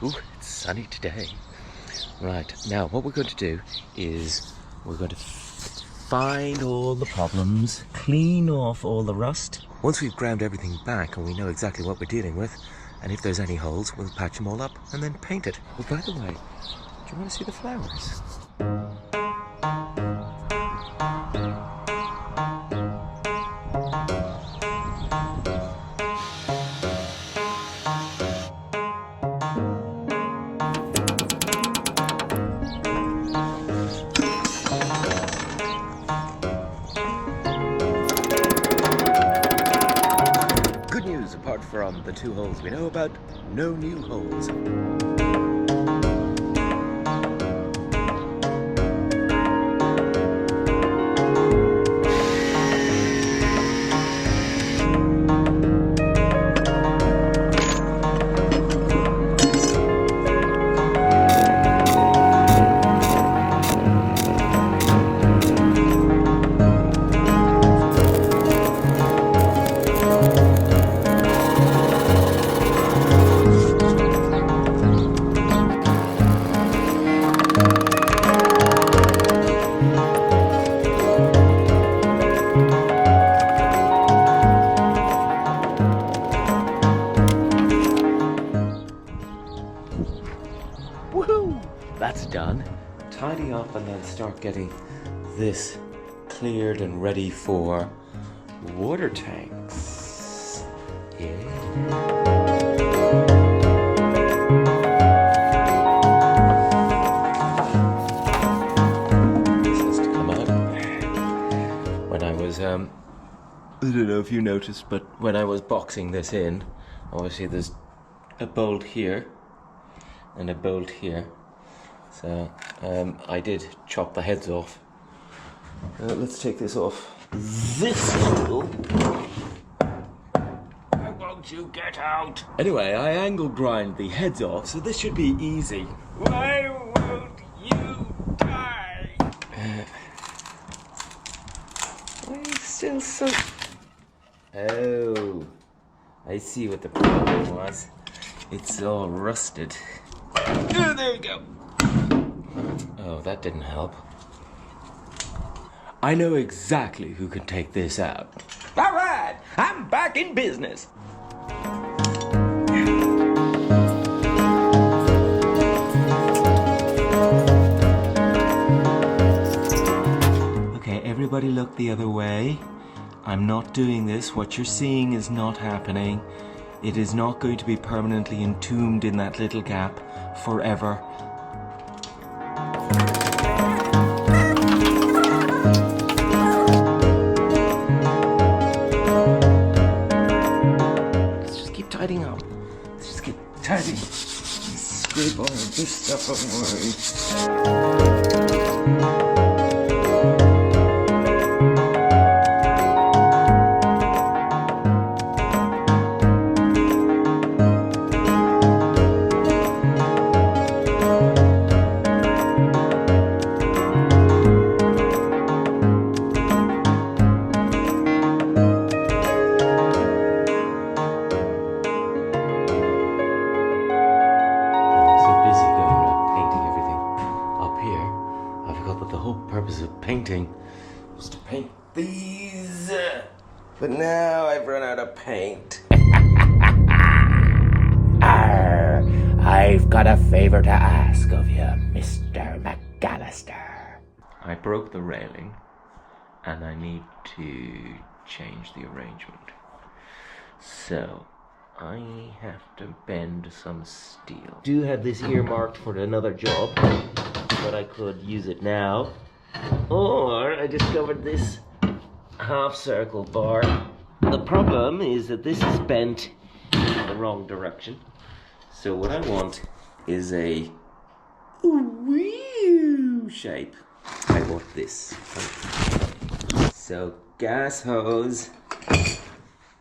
Ooh, it's sunny today. Right, now what we're going to do is we're going to find all the problems, clean off all the rust. Once we've ground everything back and we know exactly what we're dealing with, and if there's any holes, we'll patch them all up and then paint it. Oh, by the way, do you want to see the flowers? Good news, apart from the 2 holes we know about, no new holes. Woohoo! That's done. Tidy up and then start getting this cleared and ready for water tanks. Yeah. This has to come out. When I was, I don't know if you noticed, but when I was boxing this in, obviously there's a bolt here and a bolt here, so I did chop the heads off. Let's take this off this angle. Why won't you get out? Anyway, I angle grind the heads off, so this should be easy. Why won't you die? Why are you still so... Oh, I see what the problem was. It's all rusted. Oh, there you go. Oh, that didn't help. I know exactly who can take this out. All right, I'm back in business. Okay, everybody look the other way. I'm not doing this. What you're seeing is not happening. It is not going to be permanently entombed in that little gap forever. Let's just keep tidying up. Let's just keep tidying. Scrape all of this stuff away. Painting was to paint these, but now I've run out of paint. Arr, I've got a favor to ask of you, Mr. McAllister. I broke the railing and I need to change the arrangement. So I have to bend some steel. Do have this earmarked for another job, but I could use it now. Or I discovered this half circle bar. The problem is that this is bent in the wrong direction. So what I want is a wee shape. I want this. So gas hose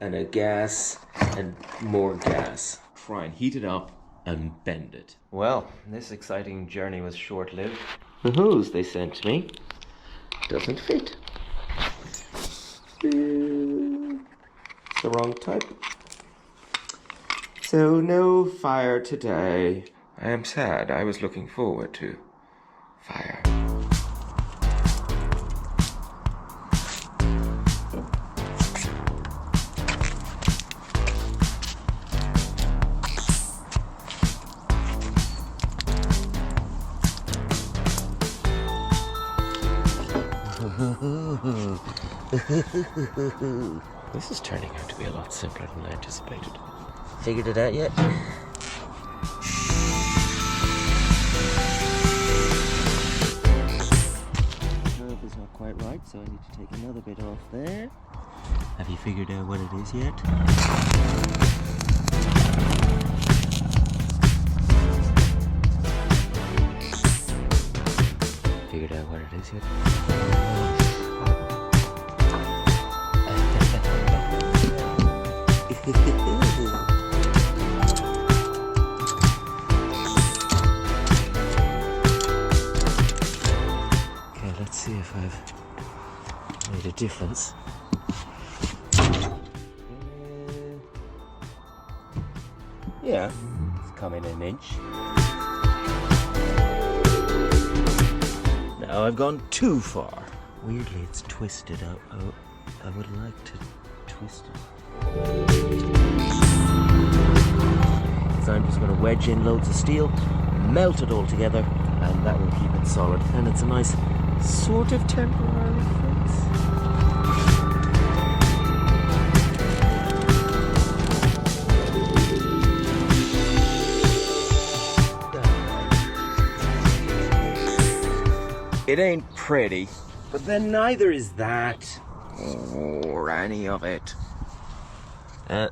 and a gas and more gas. Try and heat it up and bend it. Well, this exciting journey was short-lived. The hose they sent me doesn't fit. It's the wrong type. So no fire today. I am sad. I was looking forward to fire. This is turning out to be a lot simpler than I anticipated. Figured it out yet? Is not quite right, so I need to take another bit off there. Have you figured out what it is yet? Figured out what it is yet? Okay, let's see if I've made a difference. Yeah, it's come in an inch. Now I've gone too far. Weirdly, it's twisted. I would like to twist it. So I'm just going to wedge in loads of steel, melt it all together, and that will keep it solid. And it's a nice sort of temporary fix. It ain't pretty, but then neither is that or any of it.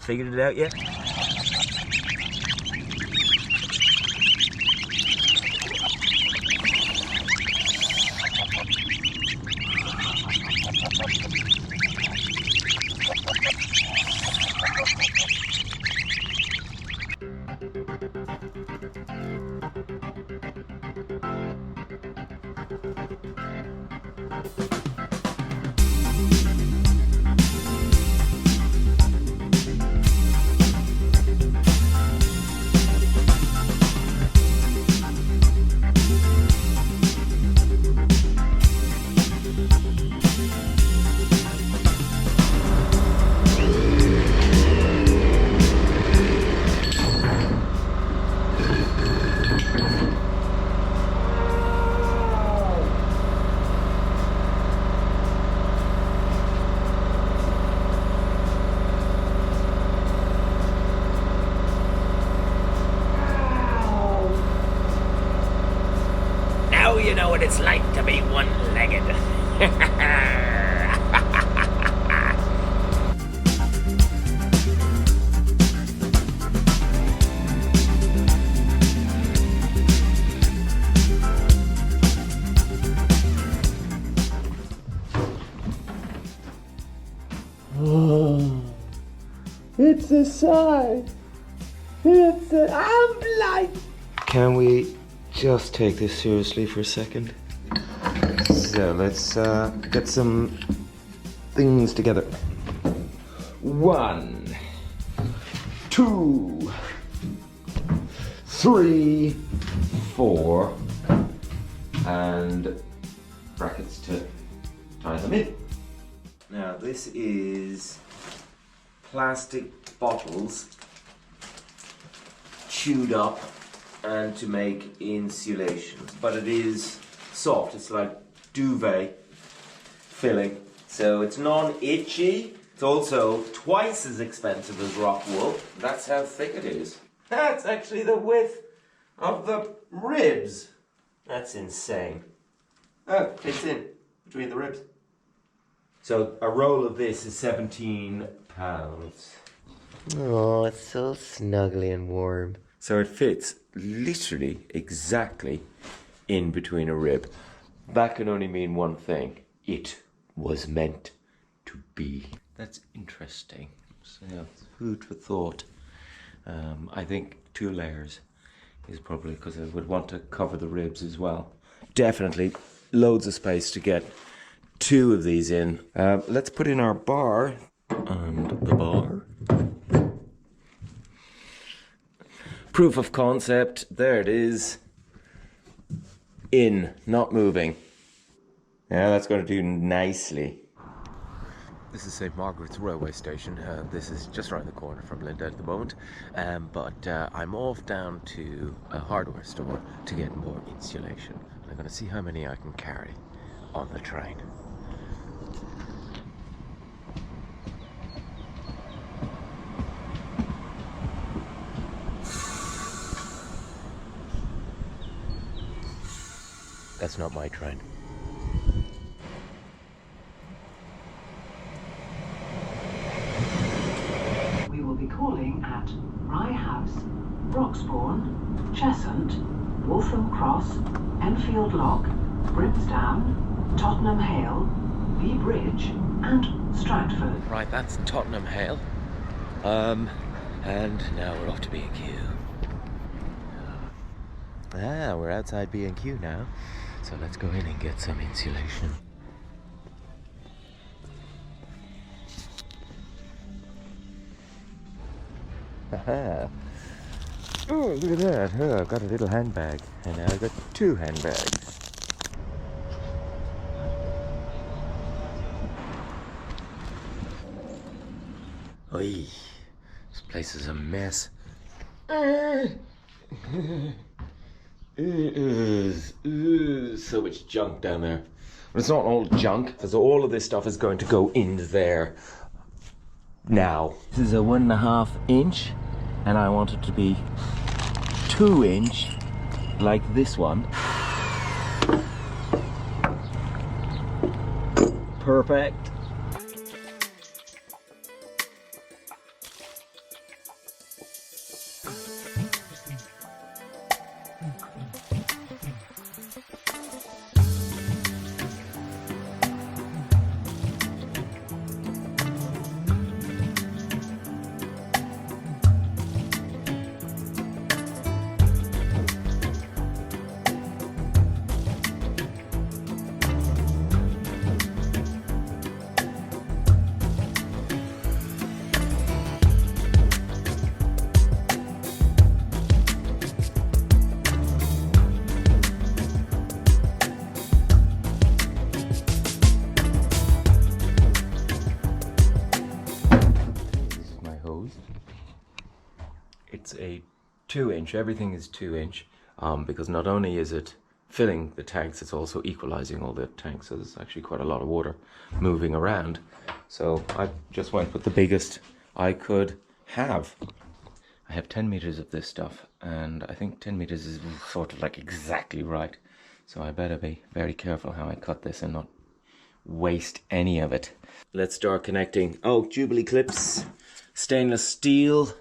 Figured it out yet? You know what it's like to be one-legged. Oh, it's a sign. I'm blind. Can we just take this seriously for a second? So let's get some things together. 1, 2, 3, 4, and brackets to tie them in. Now this is plastic bottles chewed up and to make insulation, but it is soft. It's like duvet filling, so it's non-itchy. It's also twice as expensive as rock wool. That's how thick it is. That's actually the width of the ribs. That's insane. Oh, fits in between the ribs. So a roll of this is £17. Oh, it's so snuggly and warm. So it fits literally exactly in between a rib. That can only mean one thing. It was meant to be. That's interesting. So food for thought. I think 2 layers is probably because I would want to cover the ribs as well. Definitely loads of space to get 2 of these in. Let's put in our bar. And the bar. Proof of concept, there it is. In, not moving. Yeah, that's going to do nicely. This is St. Margaret's railway station. This is just around the corner from Linda at the moment. But I'm off down to a hardware store to get more insulation. I'm going to see how many I can carry on the train. That's not my train. We will be calling at Rye House, Broxbourne, Cheshunt, Waltham Cross, Enfield Lock, Brimsdown, Tottenham Hale, Bee Bridge and Stratford. Right, that's Tottenham Hale. And now we're off to B&Q. We're outside B&Q now. So let's go in and get some insulation. Aha. Oh, look at that. Oh, I've got a little handbag. And now I've got 2 handbags. Oi, this place is a mess. So much junk down there. But it's not all junk, because all of this stuff is going to go in there now. This is a 1.5 inch, and I want it to be 2 inch, like this one. Perfect. It's a 2 inch, everything is 2 inch, because not only is it filling the tanks, it's also equalizing all the tanks, so there's actually quite a lot of water moving around. So I just went with the biggest I could have. I have 10 meters of this stuff, and I think 10 meters is sort of like exactly right. So I better be very careful how I cut this and not waste any of it. Let's start connecting. Oh, Jubilee clips, stainless steel.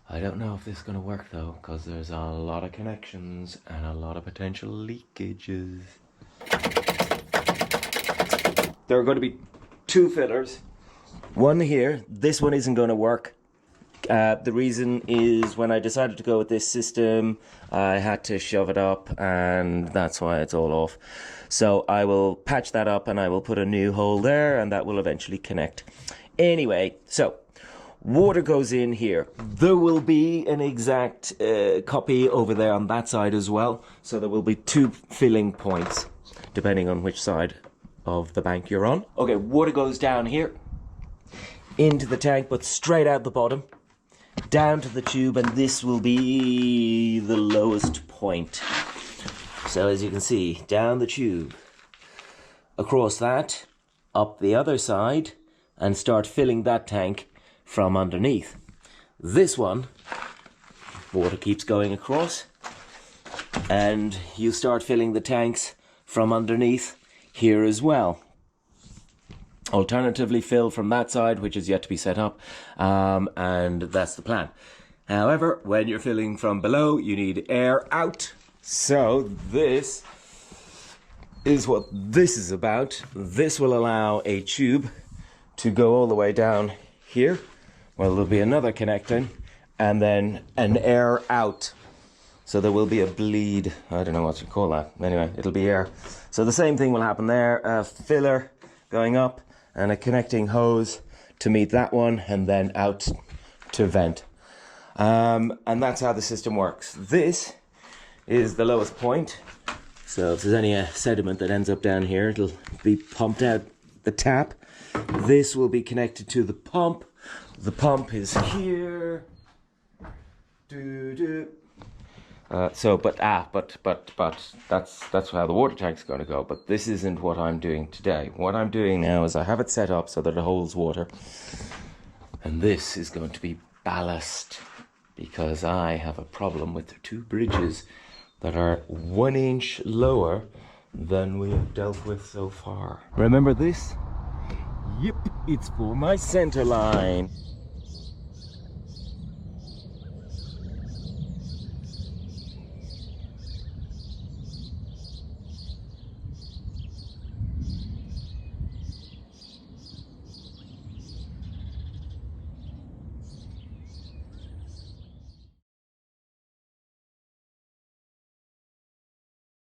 I don't know if this is going to work though, because there's a lot of connections and a lot of potential leakages. There are going to be 2 fillers. One here, this one isn't going to work. The reason is when I decided to go with this system, I had to shove it up, and that's why it's all off. So I will patch that up and I will put a new hole there, and that will eventually connect. Anyway, so water goes in here. There will be an exact copy over there on that side as well. So there will be 2 filling points, depending on which side of the bank you're on. Okay, water goes down here, into the tank, but straight out the bottom, down to the tube, and this will be the lowest point. So as you can see, down the tube, across that, up the other side, and start filling that tank from underneath. This one, water keeps going across, and you start filling the tanks from underneath here as well. Alternatively, fill from that side, which is yet to be set up, and that's the plan. However, when you're filling from below, you need air out. So this is what this is about. This will allow a tube to go all the way down here. Well, there'll be another connecting, and then an air out. So there will be a bleed. I don't know what to call that. Anyway, it'll be air. So the same thing will happen there. A filler going up and a connecting hose to meet that one and then out to vent. And that's how the system works. This is the lowest point. So if there's any sediment that ends up down here, it'll be pumped out the tap. This will be connected to the pump. The pump is here. But that's how the water tank's going to go. But this isn't what I'm doing today. What I'm doing now is I have it set up so that it holds water, and this is going to be ballast, because I have a problem with the two bridges that are 1 inch lower than we have dealt with so far. Remember this? Yep, it's for my center line.